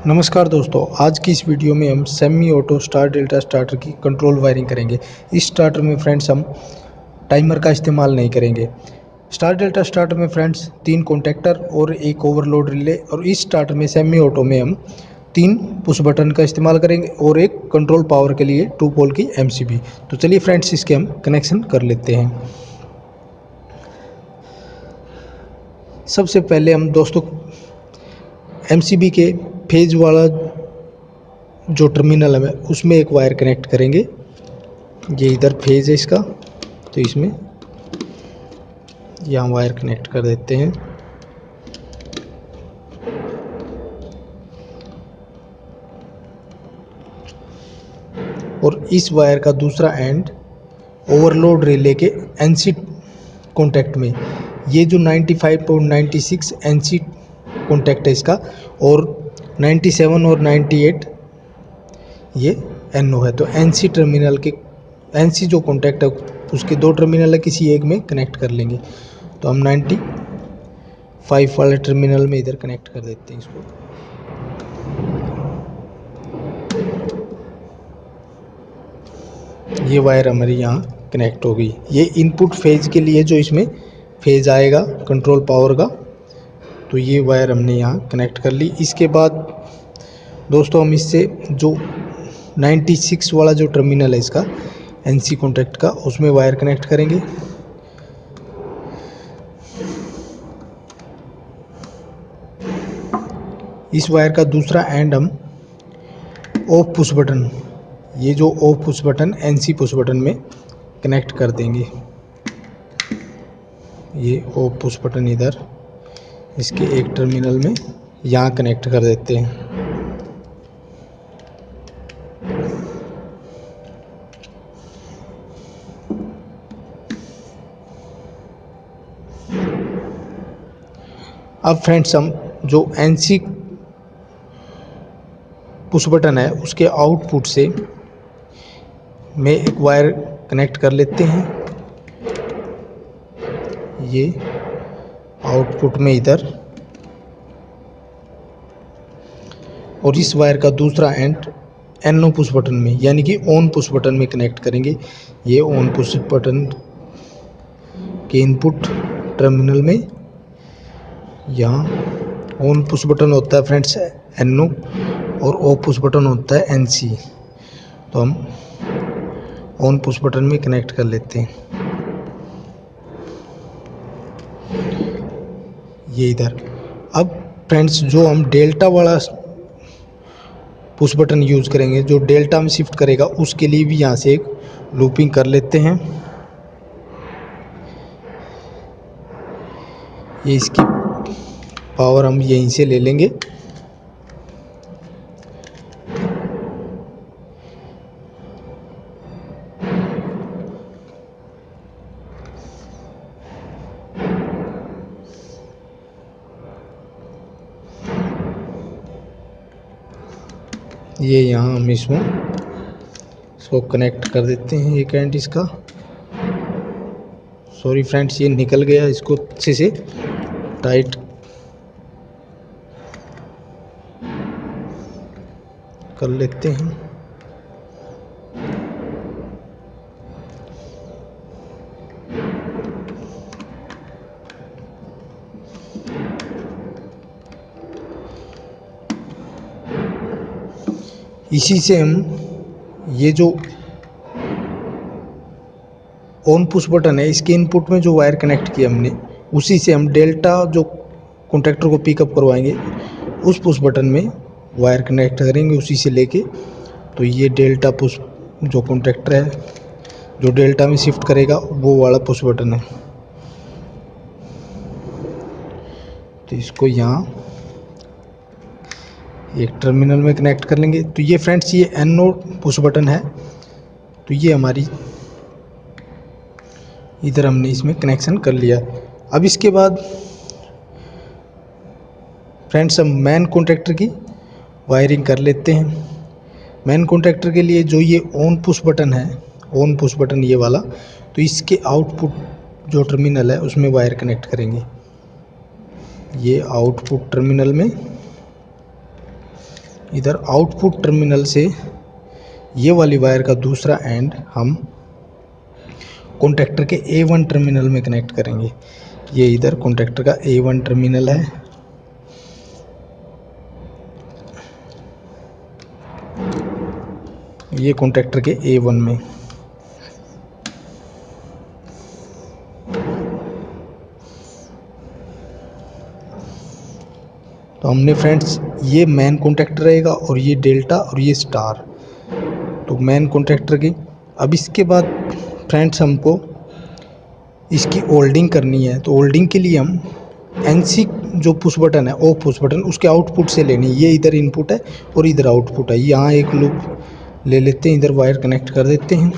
नमस्कार दोस्तों, आज की इस वीडियो में हम semi auto star delta starter की कंट्रोल वायरिंग करेंगे। इस स्टार्टर में फ्रेंड्स हम टाइमर का इस्तेमाल नहीं करेंगे। स्टार डेल्टा स्टार्टर में फ्रेंड्स 3 कॉन्टैक्टर और एक ओवरलोड रिले, और इस स्टार्टर में सेमी ऑटो में हम 3 पुश बटन का इस्तेमाल करेंगे और एक कंट्रोल पावर के लिए 2 पोल की एमसीबी। तो चलिए फ्रेंड्स, इसके हम कनेक्शन कर लेते हैं। सबसे पहले हम दोस्तों एमसीबी के फेज वाला जो टर्मिनल है उसमें एक वायर कनेक्ट करेंगे। ये इधर फेज है इसका, तो इसमें यहाँ वायर कनेक्ट कर देते हैं। और इस वायर का दूसरा एंड ओवरलोड रिले के एनसी कॉन्टैक्ट में, ये जो 95.96 एनसी कॉन्टैक्ट है इसका, और 97 और 98 ये एनओ है। तो एनसी टर्मिनल के एनसी जो कॉन्टैक्ट है उसके 2 टर्मिनल है, किसी एक में कनेक्ट कर लेंगे। तो हम 95 वाले टर्मिनल में इधर कनेक्ट कर देते हैं इसको। ये वायर हमारी यहाँ कनेक्ट हो गई। ये इनपुट फेज के लिए जो इसमें फेज आएगा कंट्रोल पावर का, तो ये वायर हमने यहाँ कनेक्ट कर ली। इसके बाद दोस्तों हम इससे जो 96 वाला जो टर्मिनल है इसका एनसी कॉन्टैक्ट का, उसमें वायर कनेक्ट करेंगे। इस वायर का दूसरा एंड हम ऑफ पुश बटन, ये जो of push button NC push button में कनेक्ट कर देंगे। ये ऑफ पुश बटन इधर इसके एक टर्मिनल में यहाँ कनेक्ट कर देते हैं। अब फ्रेंड्स हम जो एनसी पुश बटन है उसके आउटपुट से में एक वायर कनेक्ट कर लेते हैं। ये आउटपुट में इधर, और इस वायर का दूसरा एंड एनओ पुश बटन में यानी कि ऑन पुश बटन में कनेक्ट करेंगे। ये ऑन पुश बटन के इनपुट टर्मिनल में, यहाँ ऑन पुश बटन होता है फ्रेंड्स एनओ और ऑफ पुश बटन होता है एनसी। तो हम ऑन पुश बटन में कनेक्ट कर लेते हैं। ये इधर। अब फ्रेंड्स जो हम डेल्टा वाला पुश बटन यूज़ करेंगे, जो डेल्टा में शिफ्ट करेगा, उसके लिए भी यहाँ से एक लूपिंग कर लेते हैं। ये इसकी पावर हम यहीं से ले लेंगे। ये यहाँ हम इसको कनेक्ट कर देते हैं, एक एंड इसका। सॉरी फ्रेंड्स, ये निकल गया, इसको अच्छे से टाइट कर लेते हैं। इसी से हम ये जो ऑन पुश बटन है इसके इनपुट में जो वायर कनेक्ट किया हमने, उसी से हम डेल्टा जो कॉन्टैक्टर को पिकअप करवाएंगे उस पुश बटन में वायर कनेक्ट करेंगे, उसी से लेके। तो ये डेल्टा पुश जो कॉन्टैक्टर है जो डेल्टा में शिफ्ट करेगा वो वाला पुश बटन है। तो इसको यहाँ एक टर्मिनल में कनेक्ट कर लेंगे। तो ये फ्रेंड्स ये एनओ पुश बटन है, तो ये हमारी इधर हमने इसमें कनेक्शन कर लिया। अब इसके बाद फ्रेंड्स हम मेन कॉन्टैक्टर की वायरिंग कर लेते हैं। मेन कॉन्टैक्टर के लिए जो ये ऑन पुश बटन है, ऑन पुश बटन ये वाला, तो इसके आउटपुट जो टर्मिनल है उसमें वायर कनेक्ट करेंगे। ये आउटपुट टर्मिनल में इधर आउटपुट टर्मिनल से ये वाली वायर का दूसरा एंड हम कॉन्टैक्टर के A1 टर्मिनल में कनेक्ट करेंगे। ये इधर कॉन्टैक्टर का A1 टर्मिनल है। ये कॉन्टैक्टर के A1 में। तो हमने फ्रेंड्स ये मेन कॉन्टैक्टर रहेगा और ये डेल्टा और ये स्टार, तो मेन कॉन्टैक्टर की। अब इसके बाद फ्रेंड्स हमको इसकी होल्डिंग करनी है। तो होल्डिंग के लिए हम NC जो पुश बटन है, ऑफ पुश बटन, उसके आउटपुट से लेनी है। ये इधर इनपुट है और इधर आउटपुट है। यहाँ एक लूप ले लेते हैं, इधर वायर कनेक्ट कर देते हैं।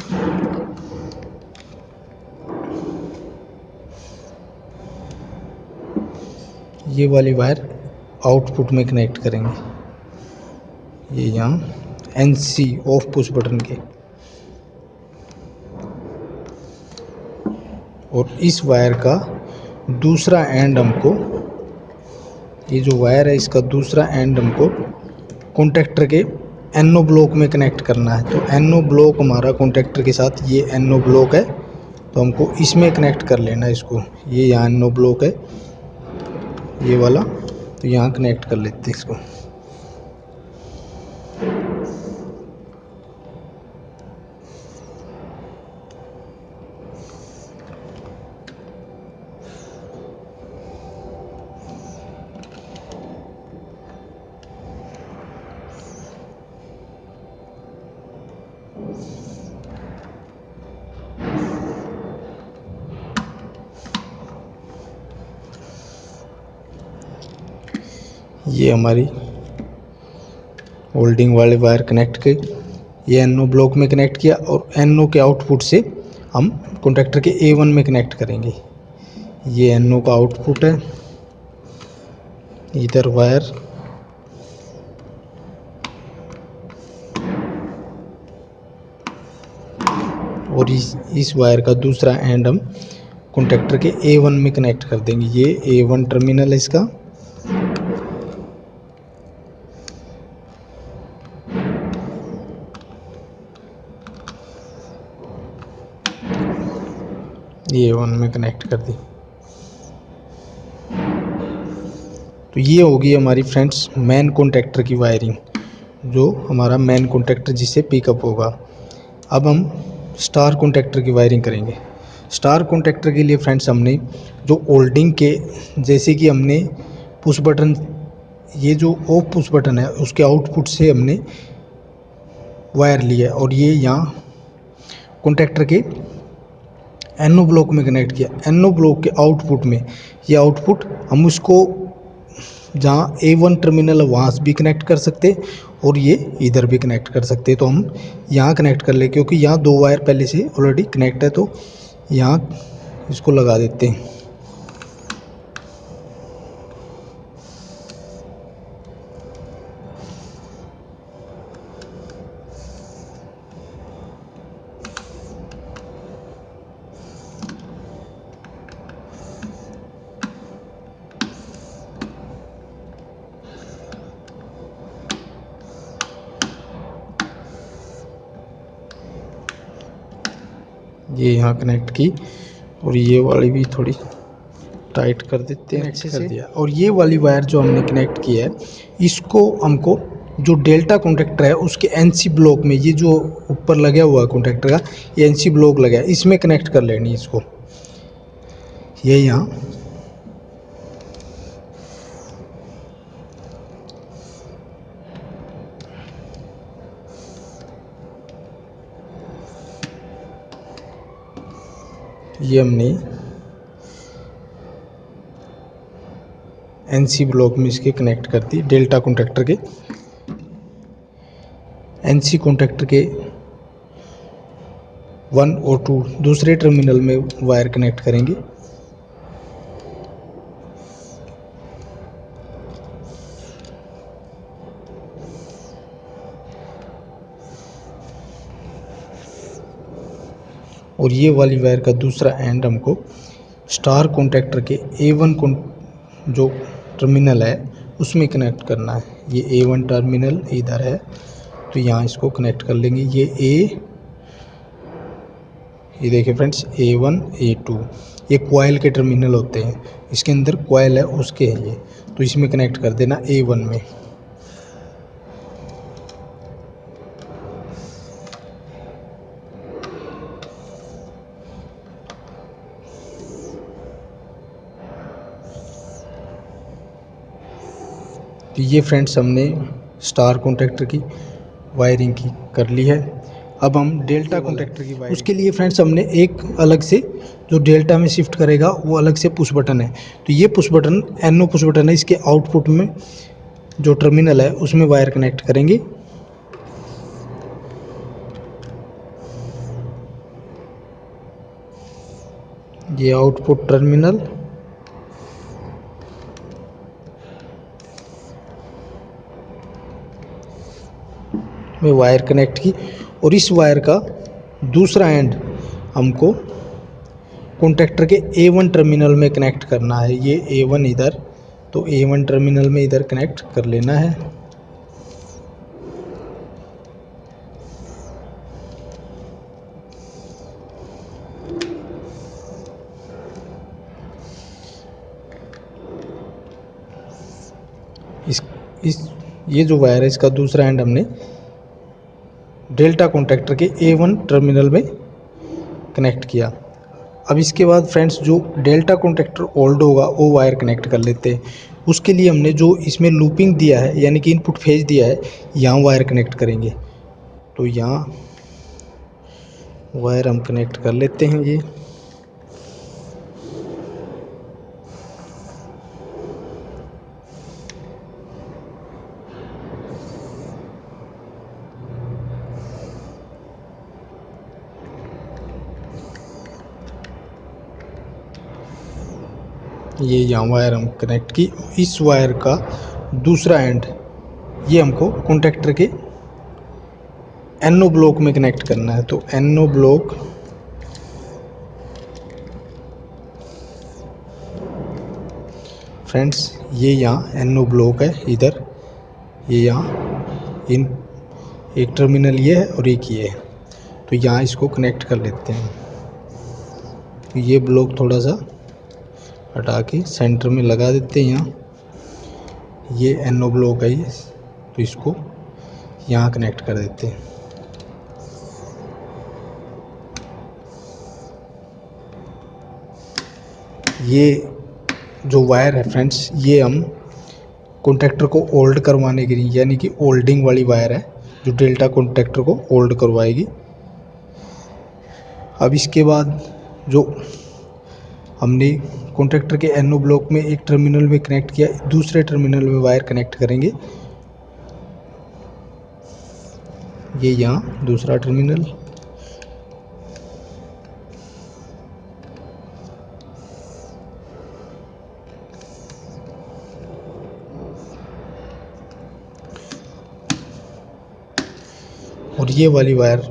ये वाली वायर आउटपुट में कनेक्ट करेंगे, ये यहाँ NC ऑफ पुश बटन के। और इस वायर का दूसरा एंड हमको, ये जो वायर है इसका दूसरा एंड हमको कॉन्टैक्टर के NO ब्लॉक में कनेक्ट करना है। तो NO ब्लॉक हमारा कॉन्टैक्टर के साथ ये NO ब्लॉक है, तो हमको इसमें कनेक्ट कर लेना है इसको। ये यहाँ NO ब्लॉक है ये वाला, तो यहाँ कनेक्ट कर लेते हैं इसको। ये हमारी होल्डिंग वाले वायर कनेक्ट की, ये NO ब्लॉक में कनेक्ट किया और NO के आउटपुट से हम कॉन्टैक्टर के A1 में कनेक्ट करेंगे। ये NO का आउटपुट है, इधर वायर और इस वायर का दूसरा एंड हम कॉन्टैक्टर के A1 में कनेक्ट कर देंगे। ये A1 टर्मिनल है इसका। ये A1 में कनेक्ट कर दी। तो ये होगी हमारी फ्रेंड्स मेन कॉन्टैक्टर की वायरिंग, जो हमारा मेन कॉन्टैक्टर जिससे पिकअप होगा। अब हम स्टार कॉन्टैक्टर की वायरिंग करेंगे। स्टार कॉन्टैक्टर के लिए फ्रेंड्स हमने जो होल्डिंग के, जैसे कि हमने पुश बटन, ये जो ऑफ पुश बटन है उसके आउटपुट से हमने वायर लिया और ये यहाँ कॉन्टैक्टर के NO ब्लॉक में कनेक्ट किया। NO ब्लॉक के आउटपुट में, ये आउटपुट हम उसको जहाँ A1 टर्मिनल है वहाँ से भी कनेक्ट कर सकते और ये इधर भी कनेक्ट कर सकते। तो हम यहाँ कनेक्ट कर ले, क्योंकि यहाँ दो वायर पहले से ऑलरेडी कनेक्ट है, तो यहाँ इसको लगा देते हैं। ये यहाँ कनेक्ट की और ये वाली भी थोड़ी टाइट कर देते हैं, अच्छे से दिया। और ये वाली वायर जो हमने कनेक्ट की है, इसको हमको जो डेल्टा कॉन्टैक्टर है उसके NC ब्लॉक में, ये जो ऊपर लगा हुआ है कॉन्टैक्टर का, ये NC ब्लॉक लगा है, इसमें कनेक्ट कर लेनी इसको। ये यहाँ ये हमने NC ब्लॉक में इसके कनेक्ट कर दी। डेल्टा कॉन्टैक्टर के NC कॉन्टैक्टर के 1 और 2 दूसरे टर्मिनल में वायर कनेक्ट करेंगे। और ये वाली वायर का दूसरा एंड हमको स्टार कॉन्टैक्टर के A1 जो टर्मिनल है उसमें कनेक्ट करना है। ये A1 टर्मिनल इधर है तो यहाँ इसको कनेक्ट कर लेंगे। ये देखिए फ्रेंड्स A1 A2 ये कॉइल के टर्मिनल होते हैं, इसके अंदर कॉइल है उसके है ये, तो इसमें कनेक्ट कर देना A1 में। तो ये फ्रेंड्स हमने स्टार कॉन्टैक्टर की वायरिंग की कर ली है। अब हम डेल्टा कॉन्टैक्टर की वायरिंग, उसके लिए फ्रेंड्स हमने एक अलग से जो डेल्टा में शिफ्ट करेगा वो अलग से पुश बटन है। तो ये push button NO push button है, इसके आउटपुट में जो टर्मिनल है उसमें वायर कनेक्ट करेंगे। ये आउटपुट टर्मिनल में वायर कनेक्ट की और इस वायर का दूसरा एंड हमको कॉन्टैक्टर के A1 टर्मिनल में कनेक्ट करना है। ये A1 इधर, तो A1 टर्मिनल में इधर कनेक्ट कर लेना है। ये जो वायर है इसका दूसरा एंड हमने डेल्टा कॉन्टैक्टर के A1 टर्मिनल में कनेक्ट किया। अब इसके बाद फ्रेंड्स जो डेल्टा कॉन्टैक्टर ओल्ड होगा वो वायर कनेक्ट कर लेते हैं। उसके लिए हमने जो इसमें लूपिंग दिया है यानी कि इनपुट फेज दिया है, यहाँ वायर कनेक्ट करेंगे। तो यहाँ वायर हम कनेक्ट कर लेते हैं। ये यहाँ वायर हम कनेक्ट की। इस वायर का दूसरा एंड ये हमको कॉन्टैक्टर के NO ब्लॉक में कनेक्ट करना है। तो NO ब्लॉक फ्रेंड्स ये यहाँ NO ब्लॉक है इधर, ये यहाँ इन एक टर्मिनल ये है और एक ये है, तो यहाँ इसको कनेक्ट कर लेते हैं। तो ये ब्लॉक थोड़ा सा हटा के सेंटर में लगा देते हैं। यहाँ ये NO ब्लॉक है ये, तो इसको यहाँ कनेक्ट कर देते हैं। ये जो वायर है फ्रेंड्स ये हम कॉन्टैक्टर को ओल्ड करवाने के लिए, यानी कि ओल्डिंग वाली वायर है जो डेल्टा कॉन्टैक्टर को ओल्ड करवाएगी। अब इसके बाद जो हमने कॉन्टैक्टर के NO ब्लॉक में एक टर्मिनल में कनेक्ट किया, दूसरे टर्मिनल में वायर कनेक्ट करेंगे। ये यहाँ दूसरा टर्मिनल, और ये वाली वायर,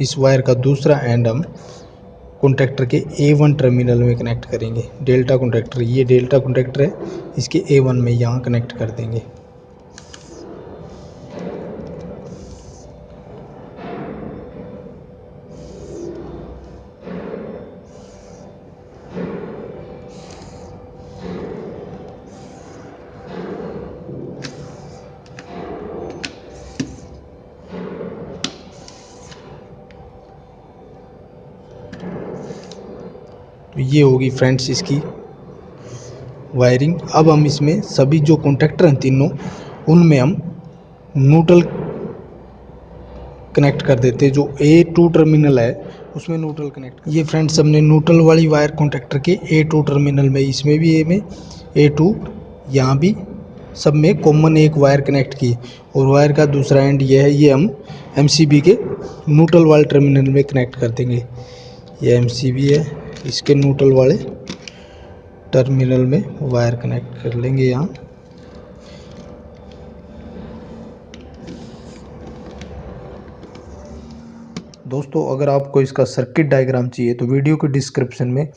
इस वायर का दूसरा एंड हम कॉन्टैक्टर के A1 टर्मिनल में कनेक्ट करेंगे। डेल्टा कॉन्टैक्टर, ये डेल्टा कॉन्टैक्टर है, इसके A1 में यहाँ कनेक्ट कर देंगे। तो ये होगी फ्रेंड्स इसकी वायरिंग। अब हम इसमें सभी जो कॉन्टैक्टर हैं तीनों, उनमें हम न्यूट्रल कनेक्ट कर देते हैं। जो A2 टर्मिनल है उसमें न्यूट्रल कनेक्ट। ये फ्रेंड्स हमने न्यूट्रल वाली वायर कॉन्टैक्टर के A2 टर्मिनल में, इसमें भी A में A2, यहाँ भी सब में कॉमन एक वायर कनेक्ट की, और वायर का दूसरा एंड ये है, ये हम MCB के न्यूट्रल वाले टर्मिनल में कनेक्ट कर देंगे। ये MCB है, इसके न्यूट्रल वाले टर्मिनल में वायर कनेक्ट कर लेंगे यहाँ। दोस्तों अगर आपको इसका सर्किट डायग्राम चाहिए तो वीडियो के डिस्क्रिप्शन में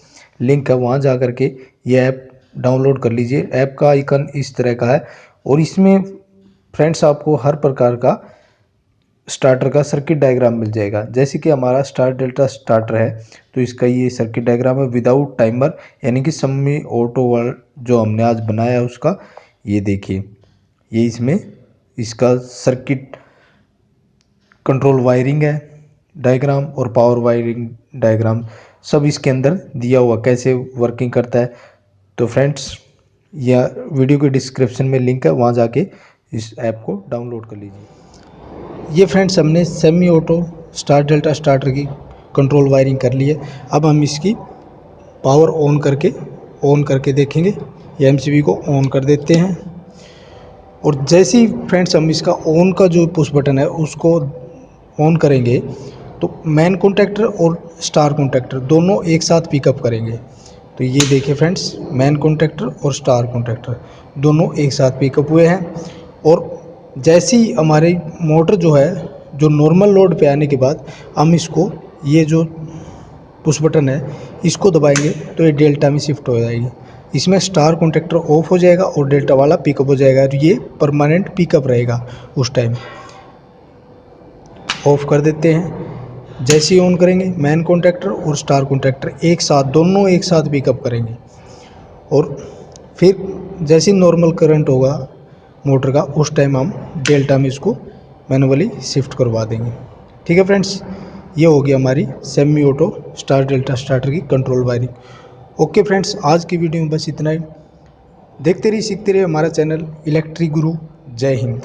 लिंक है, वहाँ जा कर के ये ऐप डाउनलोड कर लीजिए। ऐप का आइकन इस तरह का है और इसमें फ्रेंड्स आपको हर प्रकार का स्टार्टर का सर्किट डायग्राम मिल जाएगा। जैसे कि हमारा स्टार डेल्टा स्टार्टर है तो इसका ये सर्किट डायग्राम है विदाउट टाइमर, यानी कि सम्मी ऑटो वर्ल्ड जो हमने आज बनाया है उसका। ये देखिए, ये इसमें इसका सर्किट कंट्रोल वायरिंग है डायग्राम और पावर वायरिंग डायग्राम सब इसके अंदर दिया हुआ, कैसे वर्किंग करता है। तो फ्रेंड्स, यह वीडियो के डिस्क्रिप्शन में लिंक है, वहाँ जाके इस ऐप को डाउनलोड कर लीजिए। ये फ्रेंड्स हमने semi auto star delta starter की कंट्रोल वायरिंग कर ली है। अब हम इसकी पावर ऑन करके देखेंगे। ये एमसीबी को ऑन कर देते हैं और जैसे ही फ्रेंड्स हम इसका ऑन का जो पुश बटन है उसको ऑन करेंगे तो मेन कॉन्टैक्टर और स्टार कॉन्टैक्टर दोनों एक साथ पिकअप करेंगे। तो ये देखिए फ्रेंड्स, मेन कॉन्टैक्टर और स्टार कॉन्टैक्टर दोनों एक साथ पिकअप हुए हैं। और जैसे ही हमारी मोटर जो है जो नॉर्मल लोड पे आने के बाद हम इसको ये जो पुश बटन है इसको दबाएंगे तो ये डेल्टा में शिफ्ट हो जाएगी। इसमें स्टार कॉन्टैक्टर ऑफ हो जाएगा और डेल्टा वाला पिकअप हो जाएगा और ये परमानेंट पिकअप रहेगा। उस टाइम ऑफ कर देते हैं। जैसे ही ऑन करेंगे मेन कॉन्टैक्टर और स्टार कॉन्टैक्टर एक साथ दोनों एक साथ पिकअप करेंगे और फिर जैसे ही नॉर्मल करंट होगा मोटर का उस टाइम हम डेल्टा में इसको मैनुअली शिफ्ट करवा देंगे। ठीक है फ्रेंड्स, ये होगी हमारी semi auto star delta starter की कंट्रोल वायरिंग। ओके फ्रेंड्स, आज की वीडियो में बस इतना ही। देखते रहिए सीखते रहिए हमारा चैनल इलेक्ट्रिक गुरु। जय हिंद।